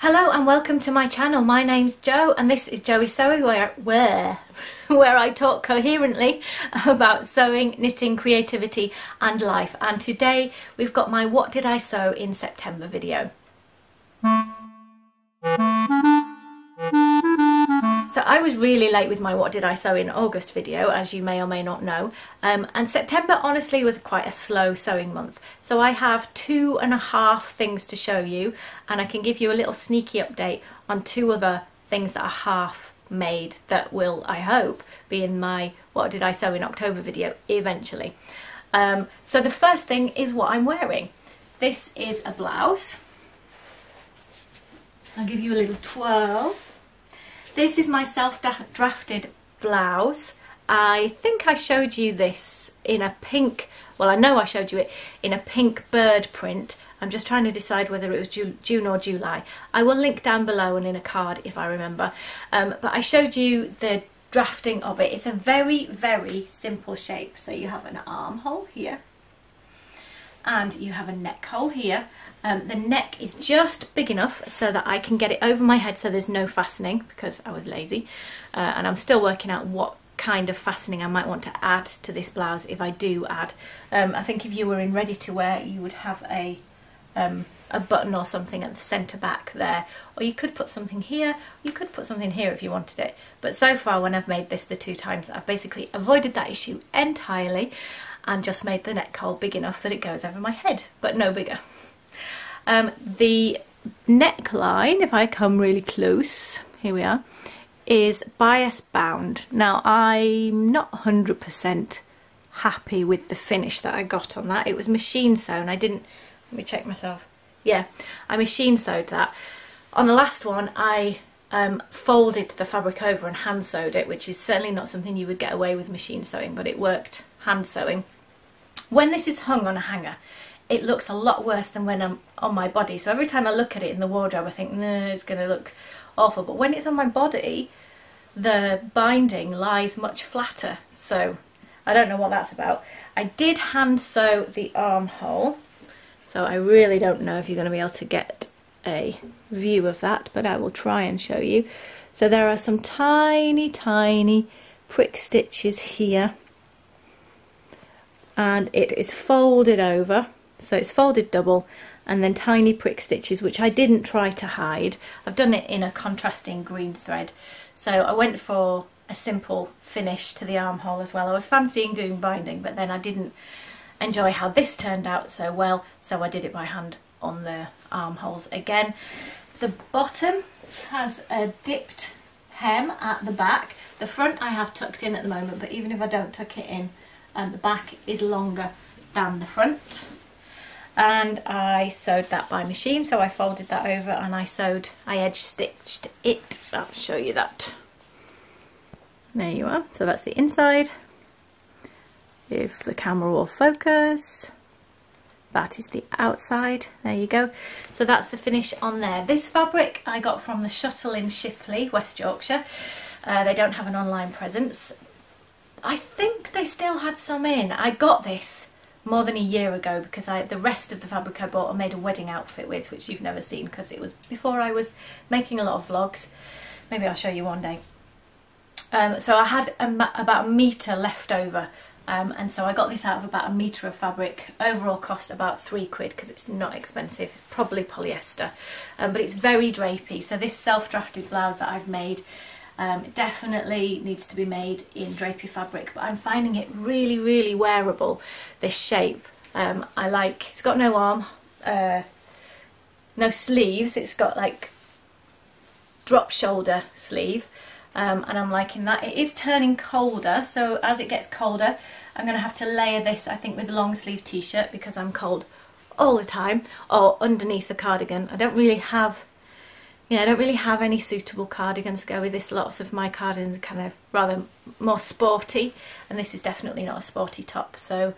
Hello and welcome to my channel. My name's Jo and this is Joey Sewy where I talk coherently about sewing, knitting, creativity and life. And today we've got my What Did I Sew in September video. So I was really late with my What Did I Sew in August video, as you may or may not know, and September honestly was quite a slow sewing month. So I have 2.5 things to show you, and I can give you a little sneaky update on 2 other things that are half made that will, I hope, be in my What Did I Sew in October video eventually. So the first thing is what I'm wearing. This is a blouse. I'll give you a little twirl. This is my self-drafted blouse. I think I showed you this in a pink, well I know I showed you it in a pink bird print. I'm just trying to decide whether it was June or July. I will link down below and in a card if I remember. But I showed you the drafting of it. It's a very, very simple shape. So you have an armhole here and you have a neck hole here. The neck is just big enough so that I can get it over my head so there's no fastening because I was lazy, and I'm still working out what kind of fastening I might want to add to this blouse if I do add. I think if you were in ready to wear you would have a button or something at the centre back there, or you could put something here, you could put something here if you wanted it, but so far when I've made this the 2 times I've basically avoided that issue entirely and just made the neck hole big enough that it goes over my head, but no bigger. The neckline, if I come really close, here we are, is bias bound. Now I'm not 100% happy with the finish that I got on that. It was machine sewn. I didn't, let me check myself. Yeah, I machine sewed that. On the last one I folded the fabric over and hand sewed it, which is certainly not something you would get away with machine sewing, but it worked hand sewing. When this is hung on a hanger, it looks a lot worse than when I'm on my body. So every time I look at it in the wardrobe I think, no, it's going to look awful. But when it's on my body, the binding lies much flatter. So I don't know what that's about. I did hand sew the armhole. So I really don't know if you're going to be able to get a view of that, but I will try and show you. So there are some tiny, tiny prick stitches here. And it is folded over. So it's folded double and then tiny prick stitches, which I didn't try to hide. I've done it in a contrasting green thread. So I went for a simple finish to the armhole as well. I was fancying doing binding, but then I didn't enjoy how this turned out so well, so I did it by hand on the armholes again. The bottom has a dipped hem at the back. The front I have tucked in at the moment, but even if I don't tuck it in, the back is longer than the front. And I sewed that by machine, so I folded that over and I edge stitched it. I'll show you that. There you are. So that's the inside. If the camera will focus, that is the outside. There you go. So that's the finish on there. This fabric I got from the Shuttle in Shipley, West Yorkshire. They don't have an online presence. I think they still had some in. I got this more than a year ago because the rest of the fabric I bought I made a wedding outfit with, which you've never seen because it was before I was making a lot of vlogs. Maybe I'll show you one day. So I had about a metre left over, and so I got this out of about a metre of fabric. Overall cost about £3 because it's not expensive, it's probably polyester, but it's very drapey. So this self-drafted blouse that I've made it definitely needs to be made in drapey fabric, but I'm finding it really, really wearable, this shape. I like, it's got no arm, no sleeves, it's got like drop shoulder sleeve, and I'm liking that. It is turning colder, so as it gets colder I'm going to have to layer this, I think, with a long sleeve t-shirt because I'm cold all the time, or underneath a cardigan. I don't really have any suitable cardigans to go with this. Lots of my cardigans are kind of rather more sporty, and this is definitely not a sporty top, so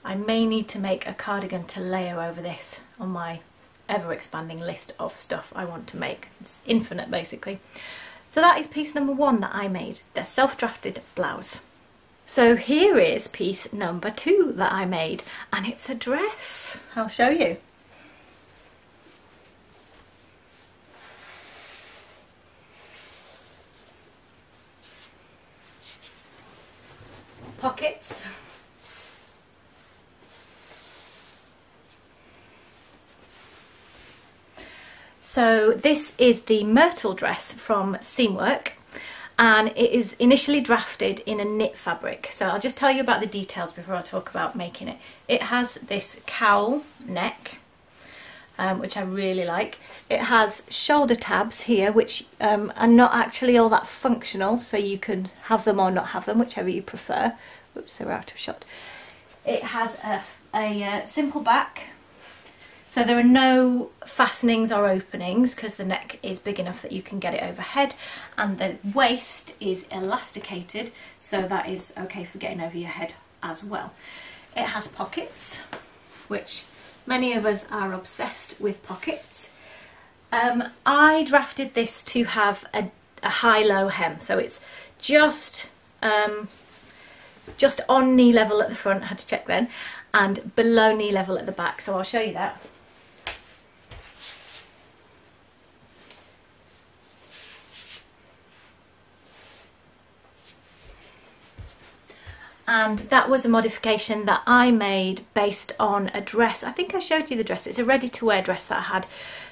I may need to make a cardigan to layer over this on my ever-expanding list of stuff I want to make. It's infinite, basically. So that is piece number 1 that I made, the self-drafted blouse. So here is piece number 2 that I made, and it's a dress. I'll show you. pockets. So this is the Myrtle Dress from Seamwork, and it is initially drafted in a knit fabric. So I'll just tell you about the details before I talk about making it. It has this cowl neck, which I really like. It has shoulder tabs here, which are not actually all that functional, so you can have them or not have them, whichever you prefer. Oops, they were out of shot. It has a simple back, so there are no fastenings or openings because the neck is big enough that you can get it overhead, and the waist is elasticated, so that is okay for getting over your head as well. It has pockets, which many of us are obsessed with pockets. I drafted this to have a high-low hem, so it's just on knee level at the front, I had to check then, and below knee level at the back, so I'll show you that. And that was a modification that I made based on a dress. I think I showed you the dress. It's a ready-to-wear dress that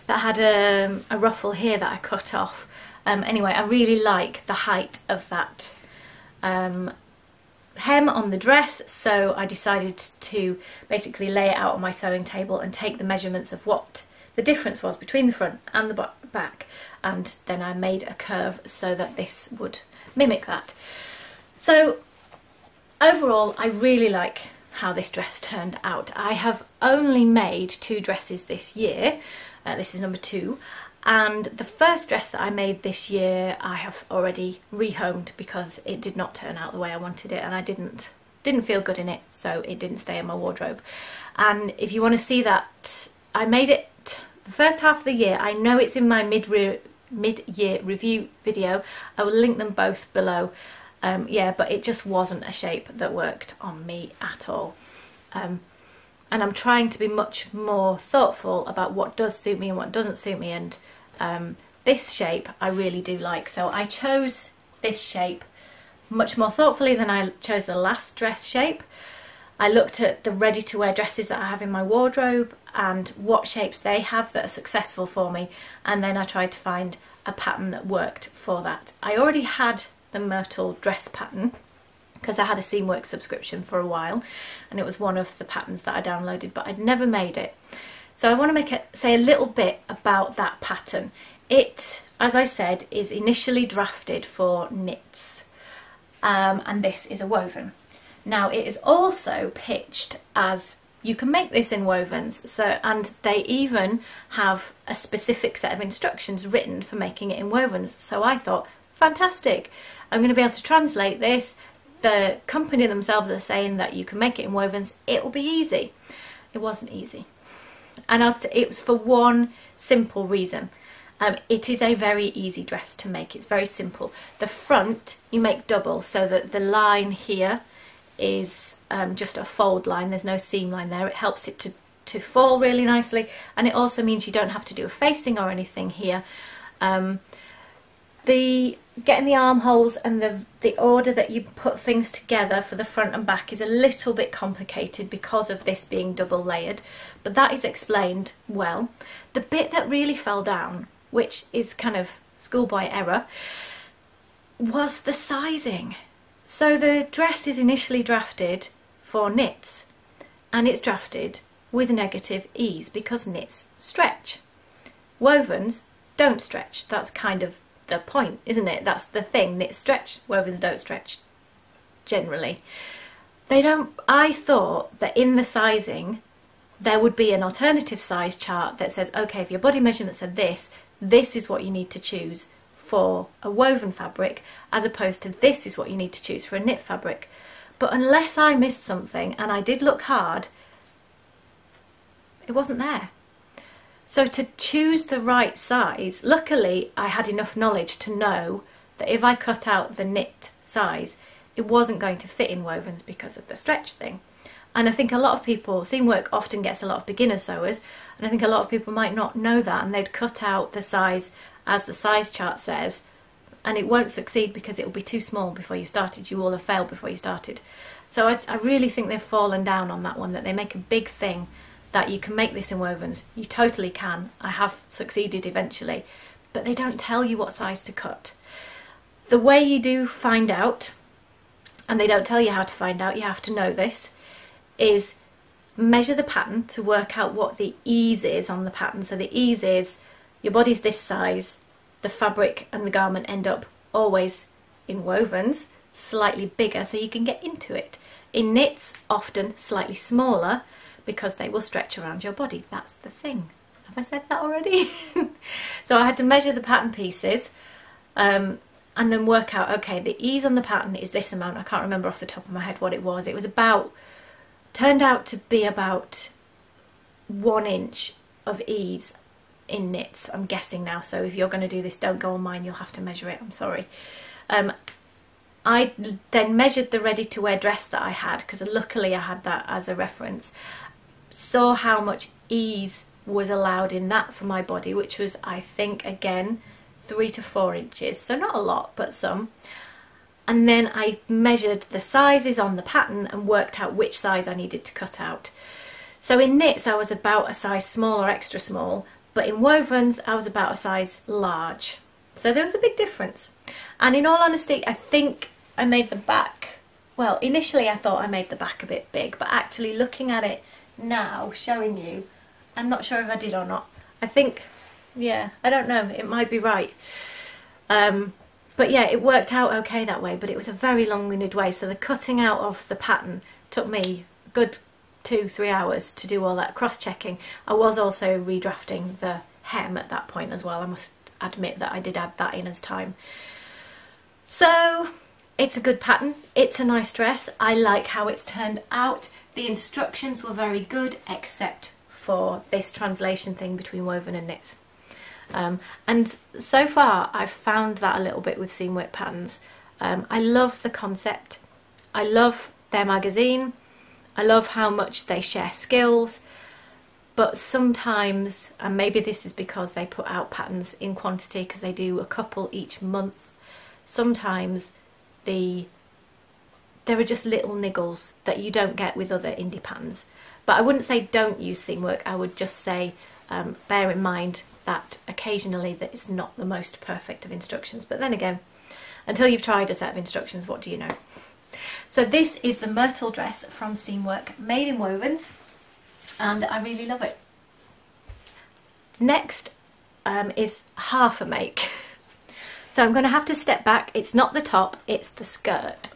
I had a ruffle here that I cut off. Anyway, I really like the height of that hem on the dress, so I decided to basically lay it out on my sewing table and take the measurements of what the difference was between the front and the back, and then I made a curve so that this would mimic that. So overall, I really like how this dress turned out. I have only made 2 dresses this year. This is number 2. And the first dress that I made this year, I have already rehomed because it did not turn out the way I wanted it, and I didn't feel good in it, so it didn't stay in my wardrobe. And if you want to see that, I made it the first half of the year. I know it's in my mid-year review video. I will link them both below. Yeah, but it just wasn't a shape that worked on me at all. And I'm trying to be much more thoughtful about what does suit me and what doesn't suit me, and this shape I really do like. So I chose this shape much more thoughtfully than I chose the last dress shape. I looked at the ready-to-wear dresses that I have in my wardrobe and what shapes they have that are successful for me, and then I tried to find a pattern that worked for that. I already had the Myrtle Dress pattern because I had a Seamwork subscription for a while, and it was one of the patterns that I downloaded, but I'd never made it. So I want to say a little bit about that pattern. It, as I said, is initially drafted for knits, and this is a woven. Now it is also pitched as you can make this in wovens, so, and they even have a specific set of instructions written for making it in wovens. So I thought, fantastic, I'm going to be able to translate this. The company themselves are saying that you can make it in wovens, it will be easy. It wasn't easy, and it was for one simple reason. It is a very easy dress to make. It's very simple. The front you make double, so that the line here is just a fold line. There's no seam line there. It helps it to fall really nicely, and it also means you don't have to do a facing or anything here. Getting the armholes and the order that you put things together for the front and back is a little bit complicated because of this being double layered, but that is explained well. The bit that really fell down, which is kind of schoolboy error, was the sizing. So the dress is initially drafted for knits, and it's drafted with negative ease because knits stretch. Wovens don't stretch. That's kind of the point, isn't it? That's the thing. Knits stretch, wovens don't stretch generally. They don't. I thought that in the sizing there would be an alternative size chart that says, okay, if your body measurements are this is what you need to choose for a woven fabric, as opposed to this is what you need to choose for a knit fabric. But unless I missed something, and I did look hard, it wasn't there. So to choose the right size, luckily I had enough knowledge to know that if I cut out the knit size, it wasn't going to fit in wovens because of the stretch thing. And I think a lot of people, Seamwork often gets a lot of beginner sewers, and I think a lot of people might not know that, and they'd cut out the size as the size chart says, and it won't succeed because it will be too small before you started. You will have failed before you started. So I really think they've fallen down on that one, that they make a big thing that you can make this in wovens. You totally can. I have succeeded eventually, but they don't tell you what size to cut. The way you do find out, and they don't tell you how to find out, you have to know this, is measure the pattern to work out what the ease is on the pattern. So the ease is your body's this size, the fabric and the garment end up always in wovens slightly bigger so you can get into it. In knits, often slightly smaller because they will stretch around your body. That's the thing. Have I said that already? So I had to measure the pattern pieces and then work out, okay, the ease on the pattern is this amount. I can't remember off the top of my head what it was. It was about, turned out to be about 1 inch of ease in knits, I'm guessing now. So if you're going to do this, don't go on mine, you'll have to measure it, I'm sorry. I then measured the ready-to-wear dress that I had, because luckily I had that as a reference, saw how much ease was allowed in that for my body, which was, I think, again, 3 to 4 inches, so not a lot, but some. And then I measured the sizes on the pattern and worked out which size I needed to cut out. So in knits I was about a size small or extra small, but in wovens I was about a size large. So there was a big difference. And in all honesty, I think I made the back, well, initially I thought I made the back a bit big, but actually looking at it now, showing you, I'm not sure if I did or not. I think, yeah, I don't know, it might be right. But yeah, it worked out okay that way, but it was a very long-winded way. So the cutting out of the pattern took me a good 2-3 hours to do all that cross-checking. I was also redrafting the hem at that point as well. I must admit that I did add that in as time. So it's a good pattern. It's a nice dress. I like how it's turned out. The instructions were very good, except for this translation thing between woven and knits. And so far I've found that a little bit with seam work patterns. I love the concept, I love their magazine, I love how much they share skills, but sometimes, and maybe this is because they put out patterns in quantity because they do a couple each month, sometimes there are just little niggles that you don't get with other indie patterns. But I wouldn't say don't use seam work, I would just say bear in mind that occasionally that it's not the most perfect of instructions. But then again, until you've tried a set of instructions, what do you know? So this is the Myrtle Dress from Seamwork, made in wovens, and I really love it. Next is half a make. So I'm going to have to step back. It's not the top, it's the skirt.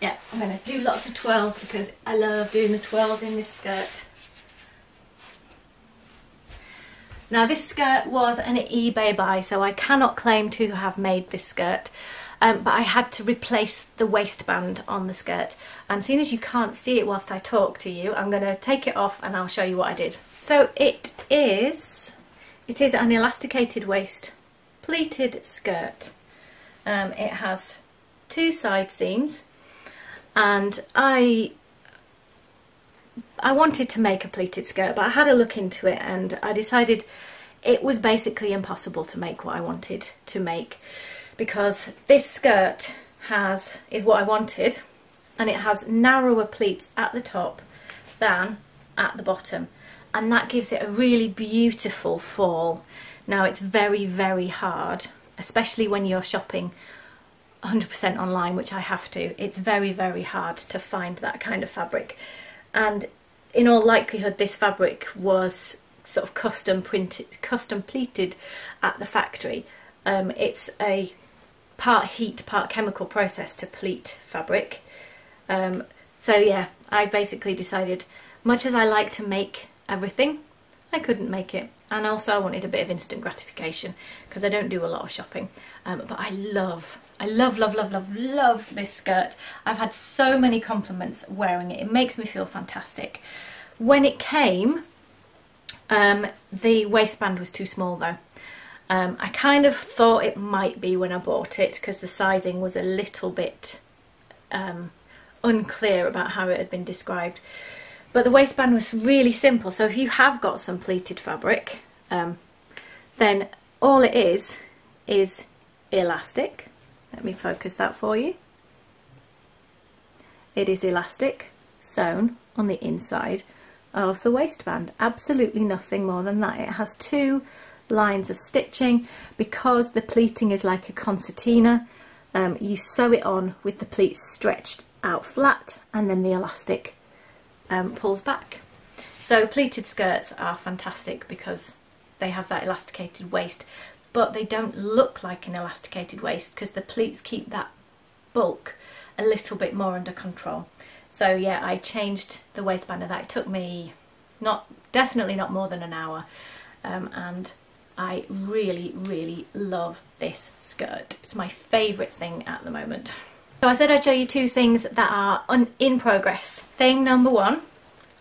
Yeah, I'm going to do lots of twirls because I love doing the twirls in this skirt. Now this skirt was an eBay buy, so I cannot claim to have made this skirt, but I had to replace the waistband on the skirt. And seeing as you can't see it whilst I talk to you, I'm going to take it off and I'll show you what I did. So it is an elasticated waist pleated skirt. It has 2 side seams. And I wanted to make a pleated skirt, but I had a look into it and I decided it was basically impossible to make what I wanted to make, because this skirt is what I wanted, and it has narrower pleats at the top than at the bottom, and that gives it a really beautiful fall. Now it's very, very hard, especially when you're shopping 100% online, which I have to. It's very, very hard to find that kind of fabric, and in all likelihood this fabric was sort of custom pleated at the factory. It's a part heat, part chemical process to pleat fabric. So yeah, I basically decided, much as I like to make everything, I couldn't make it, and also I wanted a bit of instant gratification because I don't do a lot of shopping. But I love this skirt. I've had so many compliments wearing it. It makes me feel fantastic. When it came, the waistband was too small though. I kind of thought it might be when I bought it because the sizing was a little bit unclear about how it had been described. But the waistband was really simple, so if you have got some pleated fabric, then all it is is elastic. Let me focus that for you. It is elastic, sewn on the inside of the waistband. Absolutely nothing more than that. It has 2 lines of stitching. Because the pleating is like a concertina, you sew it on with the pleats stretched out flat, and then the elastic pulls back. So pleated skirts are fantastic because they have that elasticated waist, but they don't look like an elasticated waist because the pleats keep that bulk a little bit more under control. So yeah, I changed the waistband of that. It took me definitely not more than an hour, and I really love this skirt. It's my favourite thing at the moment. So I said I'd show you 2 things that are in progress. Thing number 1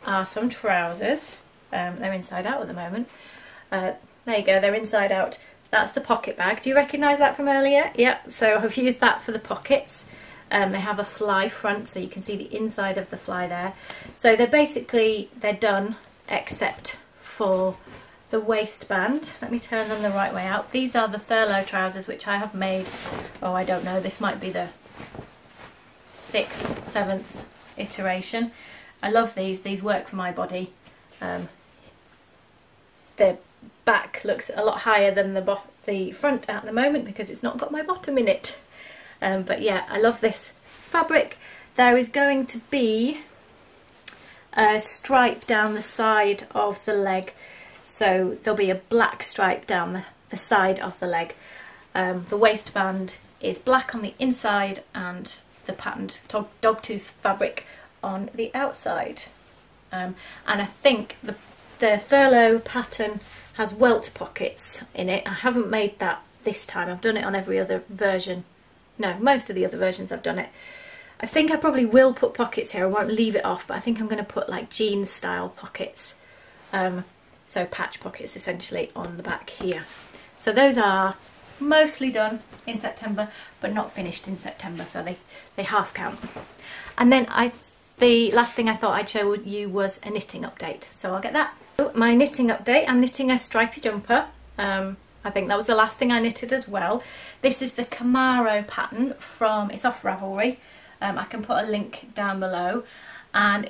are some trousers. They're inside out at the moment. There you go, they're inside out. That's the pocket bag. Do you recognise that from earlier? Yep, so I've used that for the pockets. They have a fly front, so you can see the inside of the fly there. So they're done, except for the waistband. Let me turn them the right way out. These are the Thurlow trousers, which I have made, oh, I don't know, this might be the 6th, 7th iteration. I love these work for my body. The back looks a lot higher than the front at the moment because it's not got my bottom in it. But yeah, I love this fabric. There is going to be a stripe down the side of the leg. So there'll be a black stripe down the side of the leg. The waistband is black on the inside and the patterned dogtooth fabric on the outside. And I think the Thurlow pattern has welt pockets in it. I haven't made that this time. I've done it on every other version. No, most of the other versions I've done it. I think I probably will put pockets here. I won't leave it off, but I think I'm going to put like jeans style pockets. So patch pockets essentially on the back here. So those are mostly done in September, but not finished in September, so they half count. And then the last thing I thought I'd show you was a knitting update. So I'll get that. My knitting update, I'm knitting a stripy jumper. I think that was the last thing I knitted as well. This is the Camaro pattern it's off Ravelry. I can put a link down below. And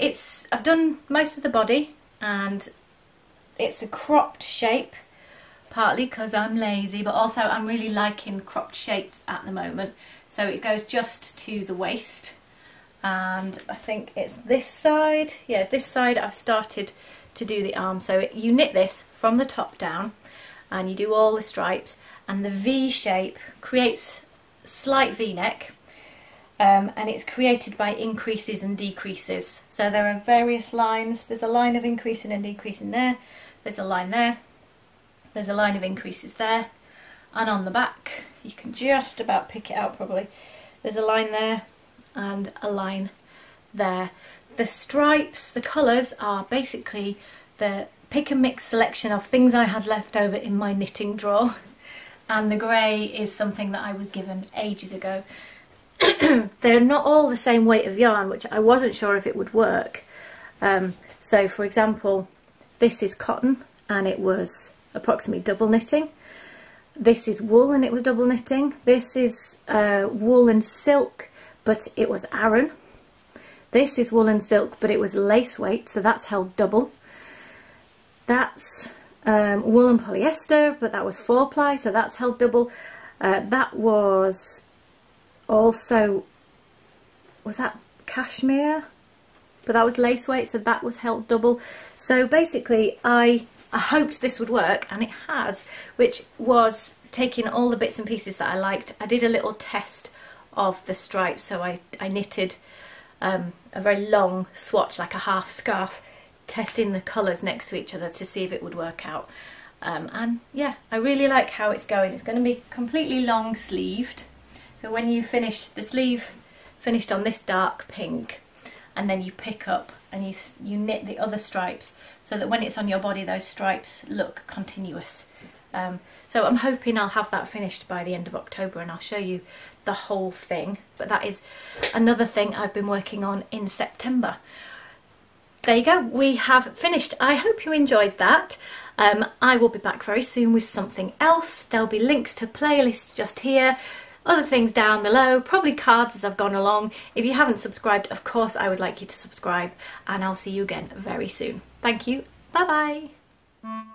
I've done most of the body, and it's a cropped shape, partly because I'm lazy, but also I'm really liking cropped shapes at the moment. So it goes just to the waist, and I think it's this side. Yeah, this side I've started to do the arm. So you knit this from the top down, and you do all the stripes, and the V shape creates a slight V-neck, and it's created by increases and decreases. So there are various lines. There's a line of increasing and decreasing there, there's a line there, there's a line of increases there, and on the back you can just about pick it out probably. There's a line there and a line there. The stripes, the colours are basically the pick and mix selection of things I had left over in my knitting drawer, and the grey is something that I was given ages ago. They're not all the same weight of yarn, which I wasn't sure if it would work. So for example, this is cotton and it was approximately double knitting. This is wool and it was double knitting. This is wool and silk, but it was Aran. This is wool and silk, but it was lace weight, so that's held double. That's wool and polyester, but that was 4-ply, so that's held double. That was also, was that cashmere? But that was lace weight, so that was held double. So basically I hoped this would work, and it has, which was taking all the bits and pieces that I liked. I did a little test of the stripes, so I knitted a very long swatch, like a half scarf, testing the colours next to each other to see if it would work out. And yeah, I really like how it's going. It's going to be completely long sleeved. So when you finish the sleeve, finished on this dark pink, and then you pick up and you knit the other stripes so that when it's on your body those stripes look continuous. So I'm hoping I'll have that finished by the end of October, and I'll show you the whole thing. But that is another thing I've been working on in September. there you go, we have finished. I hope you enjoyed that. I will be back very soon with something else. There'll be links to playlists just here, other things down below, probably cards as I've gone along. If you haven't subscribed, of course I would like you to subscribe, and I'll see you again very soon. Thank you. Bye bye.